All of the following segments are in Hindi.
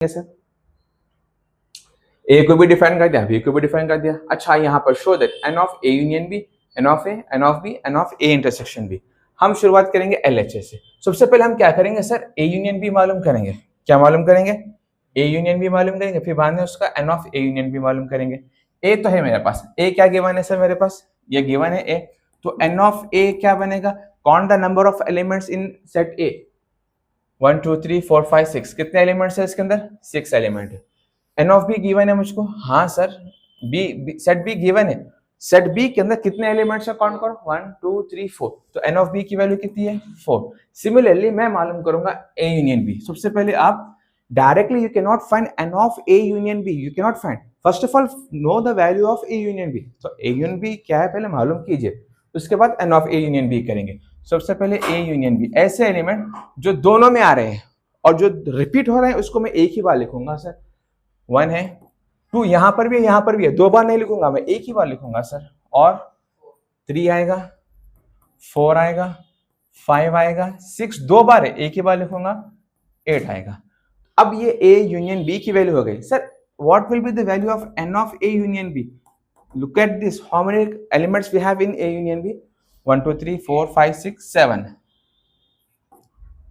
सर ए को भी डिफाइन कर दिया, बी को भी डिफाइन कर दिया। अच्छा यहाँ पर show that N of A union B, n of A, n of B, n of A intersection B. हम शुरुआत करेंगे एलएचएस से। सबसे पहले हम क्या करेंगे सर, ए यूनियन बी मालूम करेंगे। क्या मालूम करेंगे? ए यूनियन बी मालूम करेंगे, फिर बाद में उसका n of A union B मालूम करेंगे। ए तो है मेरे पास, ए क्या गिवन है सर मेरे पास, ये गिवन है ए, तो एन ऑफ ए क्या बनेगा, count the number of elements in set ए। 1 2 3 4 5 6, कितने एलिमेंट्स है इसके अंदर? 6 एलिमेंट है। एन ऑफ बी गिवन है मुझको, हाँ sir B set B given है। सेट बी के अंदर कितने एलिमेंट्स है काउंट करो, 1 2 3 4, तो एन ऑफ बी की वैल्यू कितनी है? 4। सिमिलरली मैं मालूम करूंगा ए यूनियन बी। सबसे पहले आप directly you can not find N of A union B, you can not find, first of all know the value of A union B. तो ए यूनियन बी क्या है पहले मालूम कीजिए, उसके बाद n of A union B करेंगे। सबसे पहले ए यूनियन बी, ऐसे एलिमेंट जो दोनों में आ रहे हैं और जो रिपीट हो रहे हैं उसको मैं एक ही बार लिखूंगा सर। 1 है, 2 यहां पर भी है, यहां पर भी है, दो बार नहीं लिखूंगा मैं, एक ही बार लिखूंगा सर। और 3 आएगा, 4 आएगा, 5 आएगा, 6 दो बार है, एक ही बार लिखूंगा, 8 आएगा। अब ये ए यूनियन बी की वैल्यू हो गई sir. What will be the value of n of A union B? Look at this, how many elements we have in A union B? 1 2 3 4 5 6 7।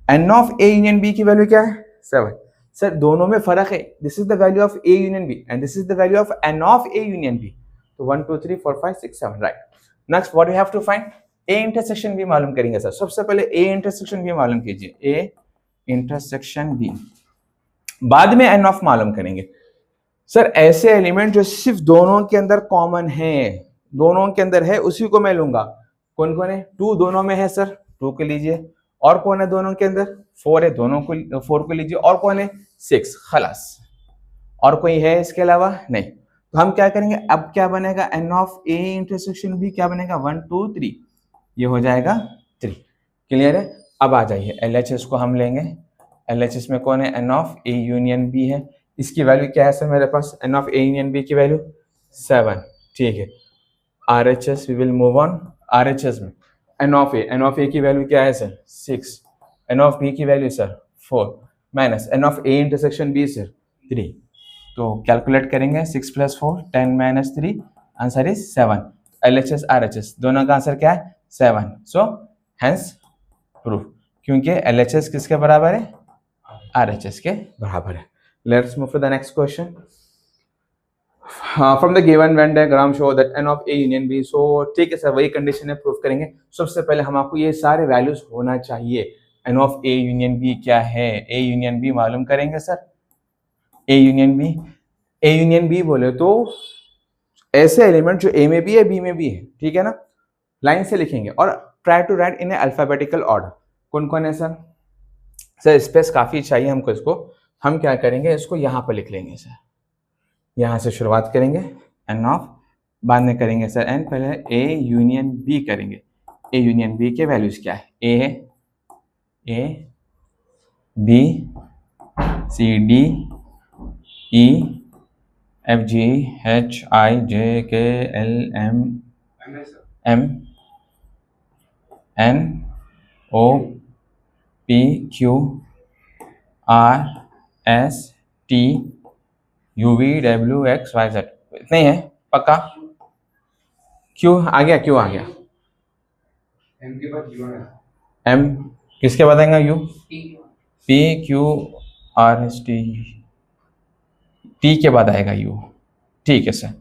N of A union B की वैल्यू क्या है? 7। सर दोनों में फर्क है, this is the value of A union B and this is the value of n of A union B. तो 1 2 3 4 5 6 7, right. Next what you have to find, A intersection B मालूम करेंगे सर। सबसे पहले ए इंटरसेक्शन बी मालूम कीजिए, ए इंटरसेक्शन बी, बाद में एन ऑफ मालूम करेंगे। सर ऐसे एलिमेंट जो सिर्फ दोनों के अंदर कॉमन है, दोनों के अंदर है, उसी को मैं लूंगा। कौन कौन है? 2 दोनों में है सर, 2 को लीजिए। और कौन है दोनों के अंदर? 4 है, दोनों को 4 को लीजिए। और कौन है? 6, खलास। और कोई है इसके अलावा? नहीं। तो हम क्या करेंगे, अब क्या बनेगा, n of A intersection B क्या बनेगा, 1 2 3, ये हो जाएगा 3। क्लियर है? अब आ जाइए एलएचएस को हम लेंगे। एलएचएस में कौन है? N of A union B है। इसकी वैल्यू क्या है सर मेरे पास? N of A union B की वैल्यू 7। ठीक है, RHS we will move on. RHS में एन ऑफ ए की वैल्यू क्या है सर? 6। एन ऑफ बी की value sir 4 minus N of A intersection B sir 3। तो कैलकुलेट करेंगे, 6 + 4 10 - 3, आंसर इज 7। एलएचएस आरएचएस दोनों का आंसर क्या है? 7। सो हेंस प्रूफ, क्योंकि एलएचएस किसके बराबर है? आरएचएस के बराबर है। Let's move to the next question. From the given Venn diagram show that N of A union B. So ठीक है सर, वही कंडीशन है, प्रूफ करेंगे। सबसे पहले हम आपको ये सारे वैल्यूज होना चाहिए। N of A union B क्या है? ए यूनियन बी मालूम करेंगे sir. A union B, A union B बोले तो ऐसे एलिमेंट जो ए में भी है, बी में भी है, ठीक है ना। लाइन से लिखेंगे और try to write in alphabetical order. कौन कौन है सर? सर स्पेस काफी चाहिए हमको, इसको हम क्या करेंगे, इसको यहाँ पर लिख लेंगे सर। यहाँ से शुरुआत करेंगे, एन ऑफ, बाद में करेंगे सर एन, पहले ए यूनियन बी करेंगे। ए यूनियन बी के वैल्यूज क्या है? A B C D E F G H I J K L M M N O P Q R S T U V W X Y Z. इतने ही है पक्का? क्यू आ गया, क्यू आ गया। एम के बाद यू, एम किसके बाद आएगा? U, P Q R S T, T के बाद आएगा यू। ठीक है sir,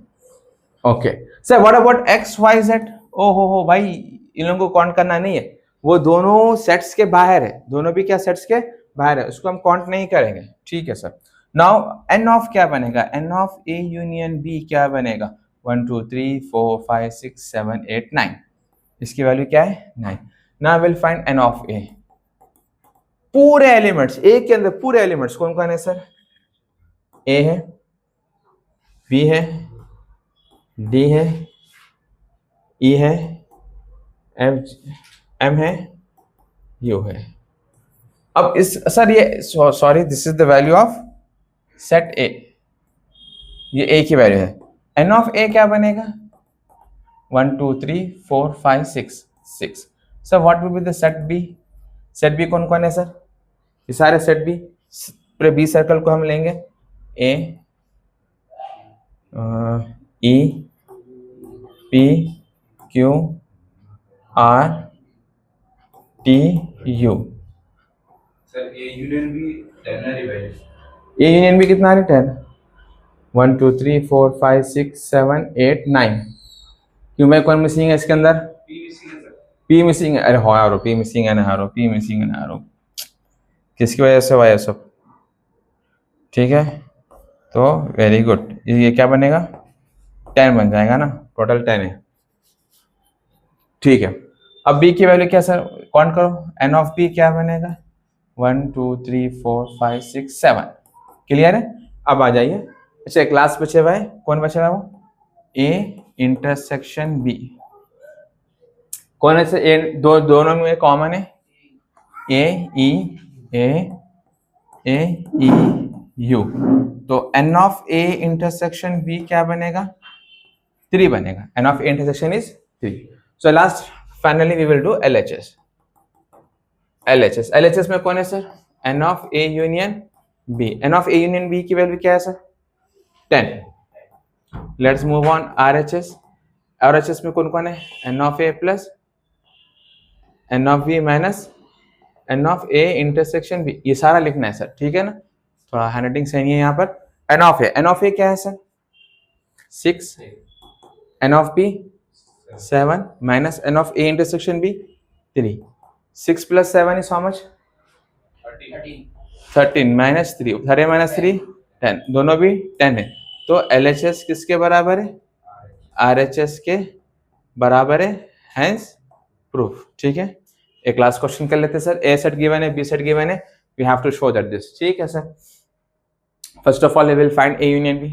okay sir. What about X Y Z? ओ हो भाई, इन लोगों को काउंट करना नहीं है, वो दोनों सेट्स के बाहर है, दोनों भी क्या सेट्स के बाहर है, उसको हम काउंट नहीं करेंगे। ठीक है सर। नाउ एन ऑफ क्या बनेगा? N of A union B क्या बनेगा? 1 2 3 4 5 6 7 8 9। इसकी वैल्यू क्या है? 9। Now will find N of A. पूरे एलिमेंट्स, ए के अंदर पूरे एलिमेंट्स कौन कौन है सर? ए है, बी है, डी है, ई है, एम है, यू है। अब इस सर ये sorry, this is the value of set ए, ये ए की वैल्यू है। एन ऑफ ए क्या बनेगा? 1 2 3 4 5 6 6। Sir what will be the set B? Set B कौन कौन है सर? ये सारे सेट बी पूरे बी सर्कल को हम लेंगे A E P Q R T U. Sir A union B टेनरी वैल्यू, ए यूनियन भी कितना है 10, 1 2 3 4 5 6 7 8 9। क्यों मैं कौन मिसिंग है इसके अंदर? पी मिसिंग है सर, पी मिसिंग है। अरे हो यारो पी मिसिंग है ना यारो, पी मिसिंग है ना यारो, किसकी वजह से हुआ ये सब? ठीक है तो वेरी गुड, ये क्या बनेगा 10 बन जाएगा ना, टोटल 10 है। ठीक है अब बी की वैल्यू क्या सर काउंट करो, एन ऑफ बी क्या बनेगा 1 2 3 4 5 6 7। क्लियर है? अब आ जाइए, अच्छा क्लास बचे हुआ है, कौन बचा हुआ है वो? A intersection B. कौन है सर? ए दोनों में कॉमन है, A E A E U. तो N of A intersection B क्या बनेगा 3 बनेगा, n of A intersection is 3। So last finally we will do LHS। LHS में कौन है sir? N of A union B. N of A union B की वैल्यू क्या है sir 10। Let's move on RHS। RHS में कौन कौन है? N of A plus n of B minus N of A intersection B. ये सारा लिखना है सर, ठीक है ना, थोड़ा हैंडराइटिंग सही है यहाँ पर। एन ऑफ ए क्या है sir 6, N of B 7 minus N of A intersection B 3। 6 plus 7 is how much? 13 minus 3, 13 minus 3 10, दोनों भी 10 है। तो LHS किसके बराबर है? RHS के बराबर है, हेंस प्रूफ। ठीक है एक लास्ट क्वेश्चन कर लेते हैं सर। ए सेट गिवन है, बी सेट गिवन है, we have to show that this. ठीक है sir, first of all we will find A union B.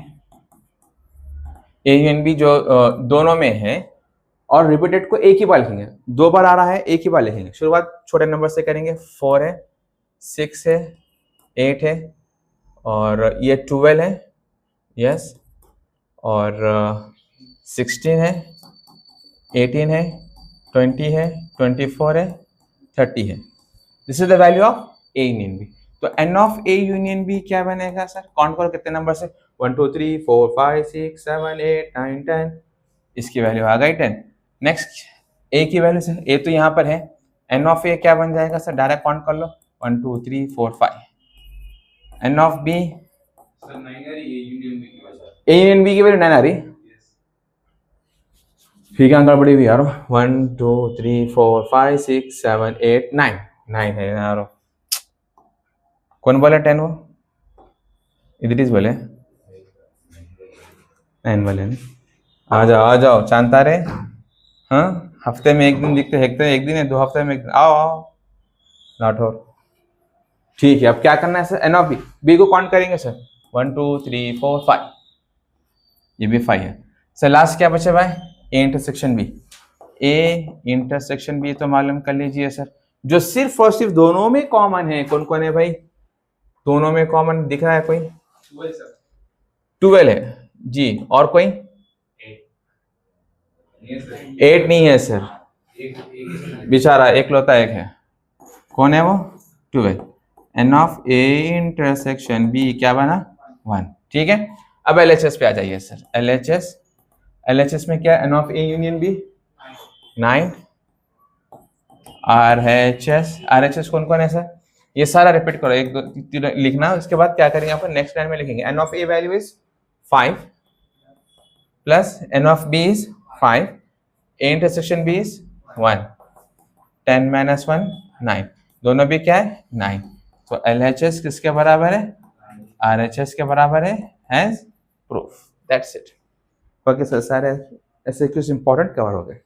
A union B जो दोनों में है और रिपीटेड को एक ही बार लिखेंगे, 2 बार आ रहा है एक ही बार लिखेंगे। शुरुआत छोटे नंबर से करेंगे, 4 है, 6 है, 8 है और ये 12 है, यस, और 16 है, 18 है, 20 है, 24 है, 30 है। This is the value of A union B. तो N of A union B क्या बनेगा सर? काउंट करो कितने नंबर से, 1 2 3 4 5 6 7 8 9 10। इसकी वैल्यू आ गई 10। नेक्स्ट ए की वैल्यू सर, ए तो यहाँ पर है, एन ऑफ ए क्या बन जाएगा सर? डायरेक्ट काउंट कर लो, 1 2 3 4 5। एन ऑफ बी सर 9 आ रही है यूनियन बी की वजह, ए यूनियन बी की वैल्यू 9 आ रही, फिर क्या गड़बड़ी हुई यारो? 1 2 3 4 5 6 7 8 9 9 है यारो। कौन बोला 10? वो इधर बोले 9 बोले नहीं। आ जाओ चांता रे। हाँ हफ्ते में एक दिन दिखते, हफ्ते में एक दिन है, 2 हफ्ते में एक दिन, आओ लाठौर। ठीक है अब क्या करना है sir? N of B, B को काउंट करेंगे सर, 1 2 3 4 5, ये भी 5 है सर। लास्ट क्या बचे भाई? A intersection B. A intersection B तो मालूम कर लीजिए सर, जो सिर्फ और सिर्फ दोनों में कॉमन है। कौन कौन है भाई? दोनों में कॉमन दिख रहा है कोई? 12 सर, 12 है जी, और कोई? 8 नहीं है सर, एक बेचारा एकलौता एक है। कौन है वो? 12। N of A intersection B क्या बना? 1। ठीक है अब LHS पे आ जाइए सर। LHS में क्या? N of A union B 9। RHS कौन कौन है सर? ये सारा रिपीट करो, 1 2 3 लिखना, उसके बाद क्या करेंगे अपन नेक्स्ट लाइन में लिखेंगे। N of A value is 5 plus n of B is 5, A intersection B is 1, 10 minus 1 9, दोनों भी क्या है 9। तो LHS किसके बराबर है? RHS के बराबर है, हैज प्रूफ। That's it. बाकी सर सारे ऐसे कुछ इंपॉर्टेंट कवर हो गए।